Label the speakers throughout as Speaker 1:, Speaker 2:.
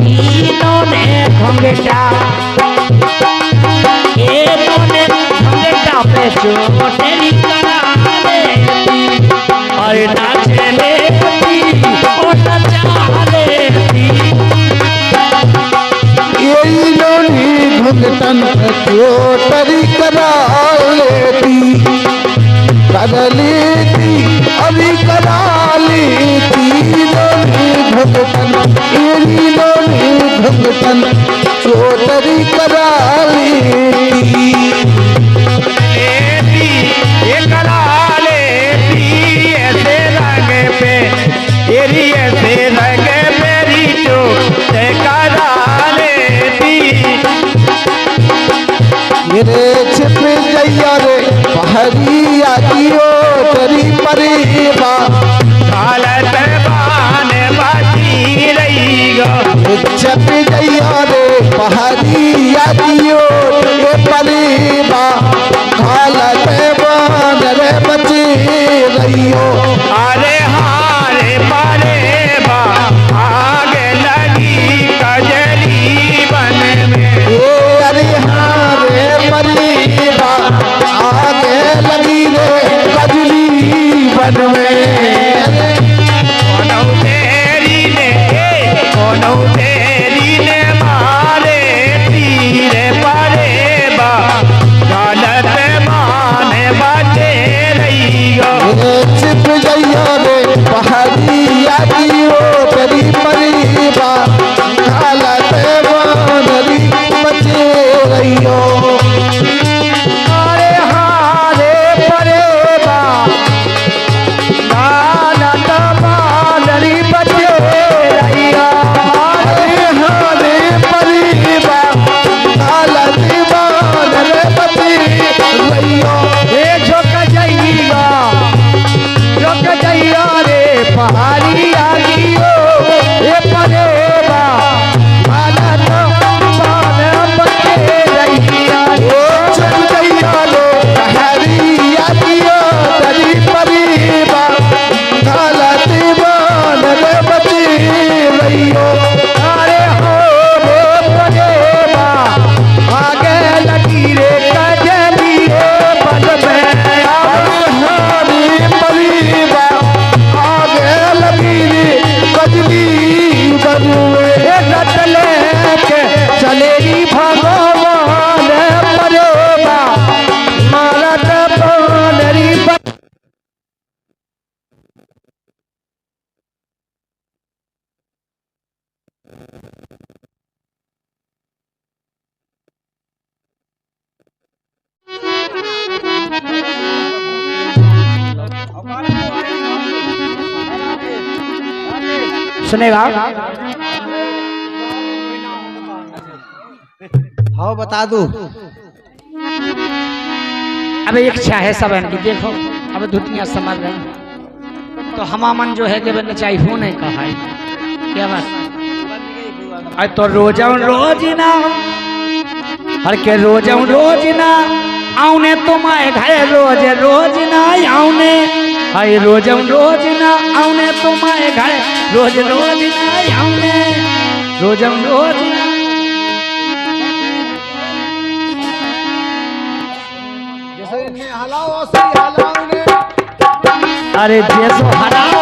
Speaker 1: इन्होंने घुंघटा पे चोटेरी करा लेती और नाचे लेती और नचा लेती
Speaker 2: इन्होंने घुंघटन चोटरी करा लेती कर लेती अभी करा लेती इन्होंने घुंघटन चोटरी करा लेती
Speaker 1: ऐसे रंग मेरी चोट करा लेती
Speaker 2: मेरे छिप जइया रे पहरिया दियो तेरी परीबा
Speaker 1: हालत बान बाजी रही गो
Speaker 2: छिप जइया रे पहरिया दियो तेरी परीबा हालत बान रे बची रहियो
Speaker 1: अरे हारे पारे बा आगे लगी कजली बन में
Speaker 2: अरे हारे परीबा आगे लगी रे कजली बन में
Speaker 1: कोनो तेरी ने मारे तीरे पारे बा गलत माने बाजे रही गो
Speaker 2: छिप जइया रे पहाड़िया दियो तेरी परीबा हालत बानरी बचे रहियो
Speaker 1: अरे हारे परे बा गलत मानरी बजे रही
Speaker 2: अरे हारे परीबा हालत बानरे बचे रहियो
Speaker 1: झोंक जइया रे पहाड़ी आ गियो ए परेबा हालत बान बचे रहिया
Speaker 2: छिप जइया रे पहाड़िया दियो तेरी परीबा हालत बानरे बचे रहियो
Speaker 1: अरे हो रे परेबा आगे लगी रे कजली रे बन में
Speaker 2: हारी परीबा आगे लगी रे कजली बनवे
Speaker 1: रत लेके चलेगी भगवान परेबा मारत बानरी सुनेगा
Speaker 2: हाँ बता दो
Speaker 1: अब एक इच्छा है सब इनकी देखो अब दुनिया समझ रहे हैं तो हमामन जो है कि बनना चाहिए हो नहीं कहा है क्या बात आज तो रोज ना हर के रोज ना आउने तुम्हारे घर रोज ना आउने हाय रोज ना आउने तुम्हारे घर रोज ना आउने रोज ना अरे जैसो हलाओ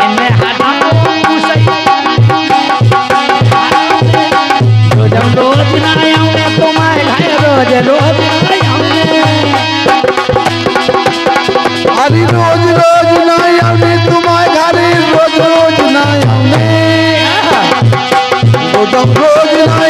Speaker 1: इनमें हलाओ सही रोज ना आउने तुम्हारे घर रोज ना आउने
Speaker 2: अरे रोज ना आउने तुम्हारे घर रोज ना आउने रोज ना